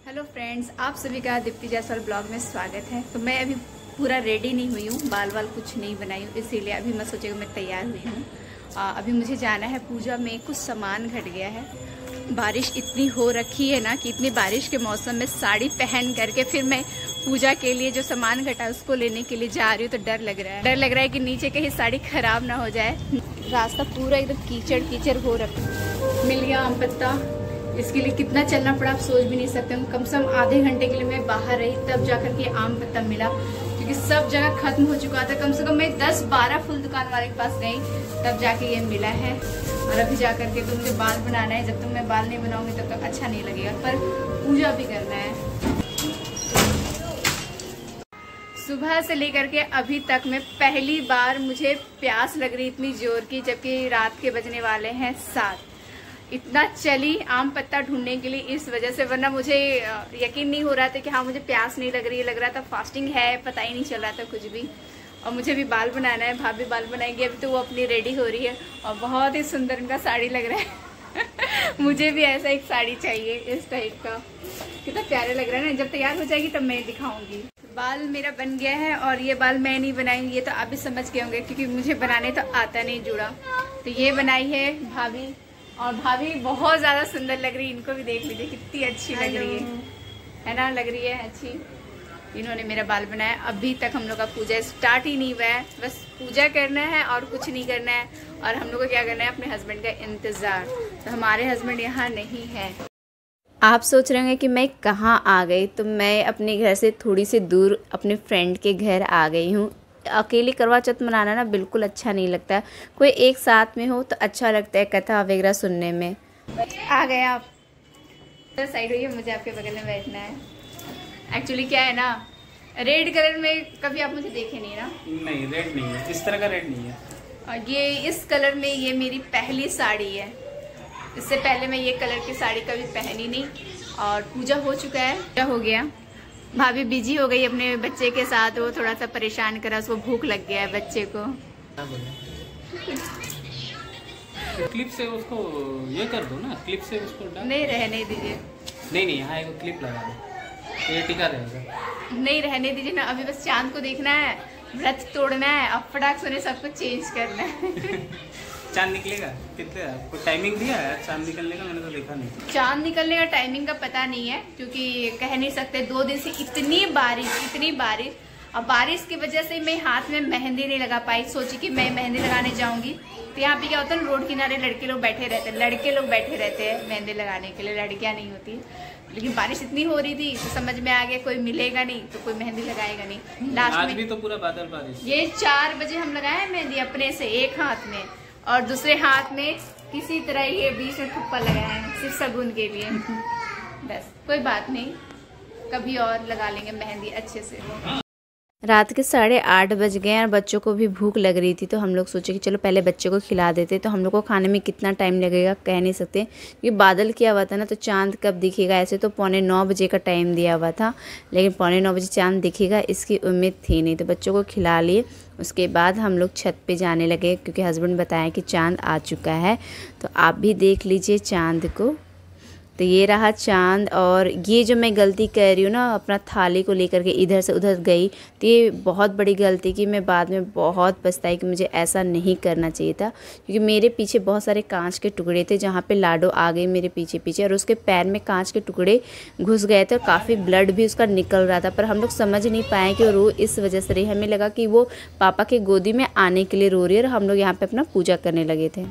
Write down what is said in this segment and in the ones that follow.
Hello friends, आप सभी का दीप्ति जायसवाल ब्लॉग में स्वागत है। तो मैं अभी पूरा रेडी नहीं हुई हूँ, बाल कुछ नहीं बनाई हूँ, इसीलिए अभी मैं सोचा मैं तैयार हुई हूँ। अभी मुझे जाना है पूजा में, कुछ सामान घट गया है। बारिश इतनी हो रखी है ना कि इतनी बारिश के मौसम में साड़ी पहन करके फिर मैं पूजा के लिए जो सामान घटा उसको लेने के लिए जा रही हूँ। तो डर लग रहा है कि नीचे कहीं साड़ी खराब ना हो जाए। रास्ता पूरा एकदम कीचड़ कीचड़ हो रखा। मिल गया आम पत्ता, इसके लिए कितना चलना पड़ा आप सोच भी नहीं सकते। कम से कम आधे घंटे के लिए मैं बाहर रही, तब जाकर के आम पत्ता मिला, क्योंकि सब जगह खत्म हो चुका था। कम से कम मैं 10-12 फूल दुकान वाले के पास गई, तब जाके ये मिला है। और अभी जाकर के तो मुझे बाल बनाना है। जब तक मैं बाल नहीं बनाऊंगी तब तक अच्छा नहीं लगेगा, पर पूजा भी करना है। सुबह से लेकर के अभी तक में पहली बार मुझे प्यास लग रही इतनी जोर की, जबकि रात के बजने वाले हैं 7। इतना चली आम पत्ता ढूंढने के लिए इस वजह से, वरना मुझे यकीन नहीं हो रहा था कि हाँ मुझे प्यास नहीं लग रही है। लग रहा था फास्टिंग है, पता ही नहीं चल रहा था कुछ भी। और मुझे भी बाल बनाना है, भाभी बाल बनाएंगी। अभी तो वो अपनी रेडी हो रही है और बहुत ही सुंदर उनका साड़ी लग रहा है। मुझे भी ऐसा एक साड़ी चाहिए इस टाइप का, कितना प्यारे लग रहा है ना। जब तैयार हो जाएगी तब मैं दिखाऊंगी। बाल मेरा बन गया है और ये बाल मैं नहीं बनाई, ये तो आप भी समझ गए होंगे, क्योंकि मुझे बनाने तो आता नहीं जुड़ा। तो ये बनाई है भाभी, और भाभी बहुत ज्यादा सुंदर लग रही है। इनको भी देख लीजिए कितनी अच्छी लग रही है ना, लग रही है अच्छी। इन्होंने मेरा बाल बनाया। अभी तक हम लोग का पूजा स्टार्ट ही नहीं हुआ है, बस पूजा करना है और कुछ नहीं करना है। और हम लोग को क्या करना है, अपने हस्बैंड का इंतजार। तो हमारे हस्बैंड यहाँ नहीं है। आप सोच रहे होंगे कि मैं कहाँ आ गई, तो मैं अपने घर से थोड़ी सी दूर अपने फ्रेंड के घर आ गई हूँ। अकेले करवा चौथ मनाना ना बिल्कुल अच्छा नहीं लगता। कोई एक साथ में हो तो अच्छा लगता है, कथा वगैरह सुनने में। आ गए आप, तो साइड हुई है, मुझे आपके बगल में बैठना है। एक्चुअली क्या है ना, रेड कलर में कभी आप मुझे देखे नहीं ना। नहीं, रेड नहीं है, इस तरह का रेड नहीं है। और ये इस कलर में ये मेरी पहली साड़ी है। इससे पहले मैं ये कलर की साड़ी कभी पहनी नहीं। और पूजा हो चुका है, क्या हो गया, भाभी बिजी हो गई अपने बच्चे के साथ। वो थोड़ा सा परेशान करा, उसको भूख लग गया है बच्चे को। क्लिप से उसको ये कर दो ना, क्लिप से उसको डाल। नहीं, रहने दीजिए। नहीं, यहाँ एक क्लिप लगा दो, ये टिका रहेगा। नहीं, रहने दीजिए ना। अभी बस चांद को देखना है, व्रत तोड़ना है, अब फटाक से सब कुछ चेंज करना है। चांद निकलेगा कितने, आपको टाइमिंग दिया है चांद निकलने का? मैंने तो देखा नहीं। चांद निकलने का टाइमिंग का पता नहीं है, क्योंकि कह नहीं सकते। 2 दिन से इतनी बारिश, और बारिश की वजह से मैं हाथ में मेहंदी नहीं लगा पाई। सोची कि मैं मेहंदी लगाने जाऊंगी, तो यहाँ पे क्या होता है, रोड किनारे लड़के लोग बैठे रहते हैं मेहंदी लगाने के लिए, लड़कियां नहीं होती। लेकिन बारिश इतनी हो रही थी तो समझ में आ गया कोई मिलेगा नहीं तो कोई मेहंदी लगाएगा नहीं। लास्ट आज में भी तो पूरा बादल बारिश। ये 4 बजे हम लगाए मेहंदी अपने से, एक हाथ में, और दूसरे हाथ में किसी तरह ये बीच में ठुप्पा लगाया है, सिर्फ शगुन के लिए। बस कोई बात नहीं, कभी और लगा लेंगे मेहंदी अच्छे से। रात के 8:30 बज गए और बच्चों को भी भूख लग रही थी, तो हम लोग सोचे कि चलो पहले बच्चों को खिला देते। तो हम लोग को खाने में कितना टाइम लगेगा कह नहीं सकते, क्योंकि बादल किया हुआ था ना, तो चांद कब दिखेगा। ऐसे तो 8:45 बजे का टाइम दिया हुआ था, लेकिन 8:45 बजे चांद दिखेगा इसकी उम्मीद थी नहीं। तो बच्चों को खिला लिए, उसके बाद हम लोग छत पे जाने लगे, क्योंकि हस्बैंड बताया कि चांद आ चुका है। तो आप भी देख लीजिए चांद को। तो ये रहा चांद। और ये जो मैं गलती कर रही हूँ ना, अपना थाली को लेकर के इधर से उधर गई, तो ये बहुत बड़ी गलती की। मैं बाद में बहुत पछताई कि मुझे ऐसा नहीं करना चाहिए था, क्योंकि मेरे पीछे बहुत सारे कांच के टुकड़े थे, जहाँ पे लाडो आ गई मेरे पीछे, और उसके पैर में कांच के टुकड़े घुस गए थे और काफ़ी ब्लड भी उसका निकल रहा था। पर हम लोग समझ नहीं पाए कि वो रो इस वजह से रही। हमें लगा कि वो पापा के गोदी में आने के लिए रो रही है, और हम लोग यहाँ पर अपना पूजा करने लगे थे।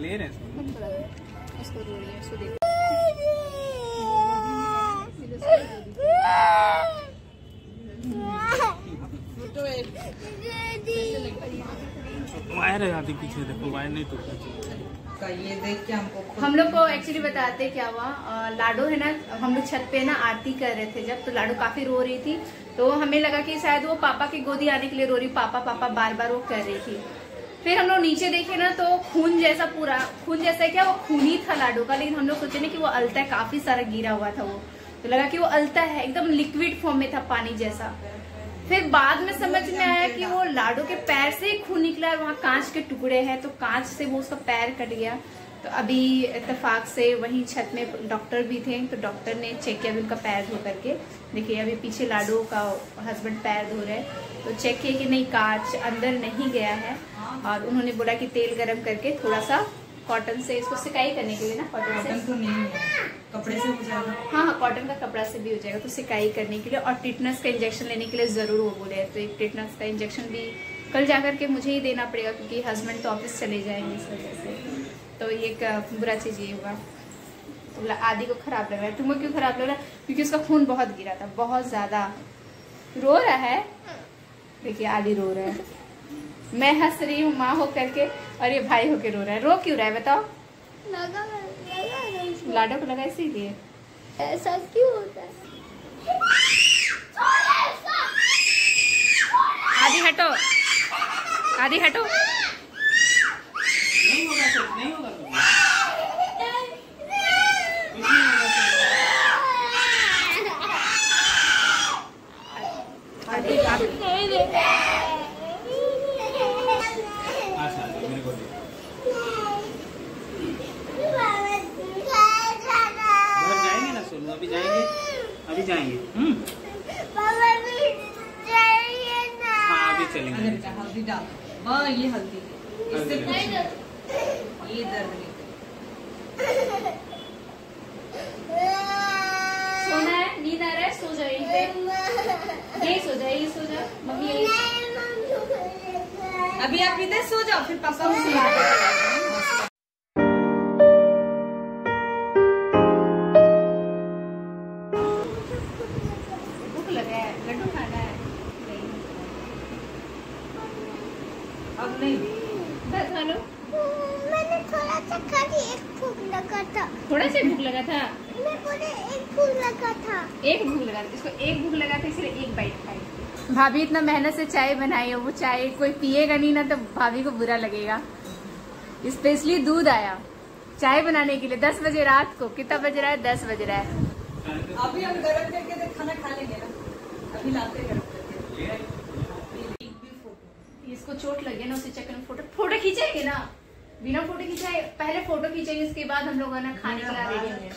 ले रहे हैं उसको रो रही है, उसको देख। वायर है आदि पीछे देखो, वायर नहीं टूटा। ये देख के हमको हम लोग को एक्चुअली बताते क्या हुआ, लाडो है ना, हम लोग छत पे ना आरती कर रहे थे जब, तो लाडो काफी रो रही थी, तो हमें लगा कि शायद वो पापा की गोदी आने के लिए रो रही, पापा पापा बार बार वो कर रही थी। फिर हम लोग नीचे देखे ना तो खून जैसा, पूरा खून जैसा है क्या, वो खून ही था लाडो का, लेकिन हम लोग सोचे ना कि वो अलता है, काफी सारा गिरा हुआ था वो, तो लगा कि वो अलता है, एकदम लिक्विड फॉर्म में था, पानी जैसा। फिर बाद में समझ में आया कि वो लाडो के पैर से ही खून निकला है, वहाँ कांच के टुकड़े हैं, तो कांच से वो उसका पैर कट गया। तो अभी इत्तेफाक से वहीं छत में डॉक्टर भी थे, तो डॉक्टर ने चेक किया भी उनका पैर धो करके। देखिए अभी पीछे लाडो का हस्बैंड पैर धो रहे हैं, तो चेक किया कि नहीं, कांच अंदर नहीं गया है, और उन्होंने बोला कि तेल गरम करके थोड़ा सा कॉटन से इसको सिकाई करने के लिए ना, कॉटन से तो नहीं है, कपड़े से हो जाएगा। हाँ, कॉटन का कपड़ा से भी हो जाएगा, तो सिकाई करने के लिए और टिटनस का इंजेक्शन लेने के लिए जरूर वो बोले। तो एक टिटनस का इंजेक्शन भी कल जाकर के मुझे ही देना पड़ेगा, क्योंकि हस्बैंड तो ऑफिस चले जाएंगे इस वजह से। तो ये एक बुरा चीज ये हुआ। तो आदि को खराब लग रहा है। तुमको क्यों खराब लग रहा है? क्योंकि उसका खून बहुत गिरा था, बहुत ज्यादा। रो रहा है, देखिए आदि रो रहा है, मैं हंस रही हूँ माँ हो करके, और ये भाई होके रो रहा है। रो क्यों रहा है बताओ? लाडो को लगा इसीलिए। ऐसा क्यों होता है? आदि हटो, आदि हटो। नहीं होगा सर, नहीं होगा तो मेरे को घर जाएंगे ना सोनू, अभी जाएंगे, अभी जाएंगे। हाँ अभी चलेंगे। हल्दी डाल, हाँ ये हल्दी, इससे ये दर्द नहीं। सोना है, नींद आ रहा है, सो जाओ यहीं पे, यही सो जाओ, यही सो जाओ, मम्मी यही। अभी आप इधर सो जाओ, फिर पापा को सुला देंगे। भूख लगा है, लड्डू खाना है। अब नहीं, बस खा लो। मैंने थोड़ा सा खाली एक भूख लगा था, थोड़ा सा भूख लगा था, मैं बोले एक भूख लगा था, एक भूख लगा था, इसको एक भूख लगा था, इसलिए एक बाइट खाई। भाभी इतना मेहनत से चाय बनाई है, वो चाय कोई पिएगा नहीं ना तो भाभी को बुरा लगेगा। स्पेशली दूध आया चाय बनाने के लिए 10 बजे रात को। कितना बज रहा है? 10 बज रहा है। अभी हम गरम करके खाना खा लेंगे ना, अभी लाते गरम करके। इसको चोट लगे ना, उसी चक्कर में फोटो खींचेंगे ना, बिना फोटो खिंचाए पहले फोटो खींचेंगे, इसके बाद हम लोग ना खाने के लिए रेडी होंगे।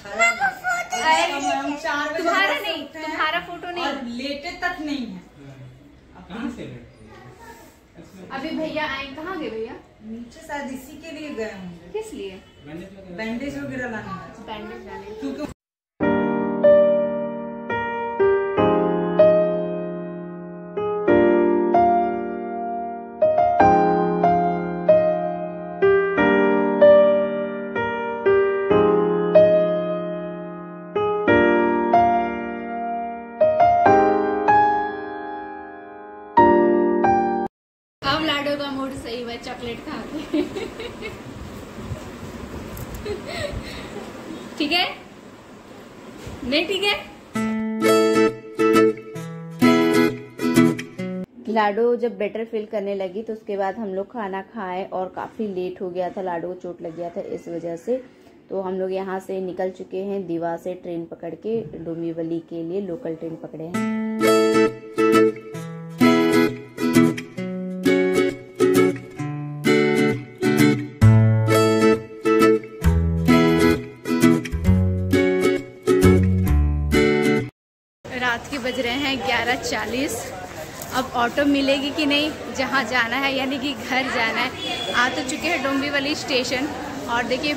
तुम्हारा नहीं, तुम्हारा फोटो नहीं, और लेटे तक नहीं है। कहाँ से? अभी भैया आए, कहाँ गए भैया? नीचे शायद इसी के लिए गए होंगे। किस लिए? बैंडेज वगैरह लाने गए। बैंडेज लाने। क्योंकि लाडो का मूड सही हुआ चॉकलेट खा के। ठीक है? नहीं ठीक है? लाडो जब बेटर फील करने लगी तो उसके बाद हम लोग खाना खाए, और काफी लेट हो गया था, लाडो को चोट लग गया था इस वजह से। तो हम लोग यहाँ से निकल चुके हैं, दीवा से ट्रेन पकड़ के डोंबिवली के लिए लोकल ट्रेन पकड़े हैं। रात के बज रहे हैं 11:40। अब ऑटो मिलेगी कि नहीं, जहाँ जाना है यानी कि घर जाना है। आ तो चुके हैं डोंबिवली स्टेशन, और देखिए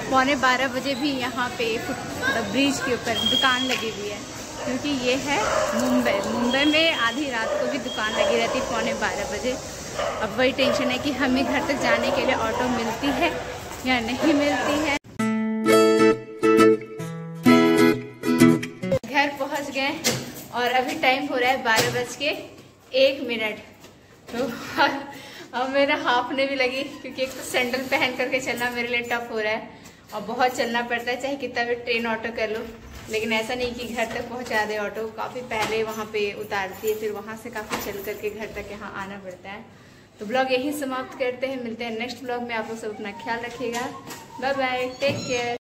11:15 बजे भी यहाँ पे ब्रिज के ऊपर दुकान लगी हुई है, क्योंकि ये है मुंबई में आधी रात को भी दुकान लगी रहती है 11:15 बजे। अब वही टेंशन है कि हमें घर तक जाने के लिए ऑटो मिलती है यहाँ नहीं मिलती है। घर पहुंच गए और अभी टाइम हो रहा है 12:01। तो अब मेरा हाफने भी लगी, क्योंकि एक तो सैंडल पहन करके चलना मेरे लिए टफ हो रहा है और बहुत चलना पड़ता है, चाहे कितना भी ट्रेन ऑटो कर लो। लेकिन ऐसा नहीं कि घर तक पहुंचा दे ऑटो, काफ़ी पहले वहाँ पे उतारती है, फिर वहाँ से काफ़ी चल करके घर तक यहाँ आना पड़ता है। तो ब्लॉग यहीं समाप्त करते हैं, मिलते हैं नेक्स्ट ब्लॉग में। आप लोग सब अपना ख्याल रखिएगा। Bye bye, take care.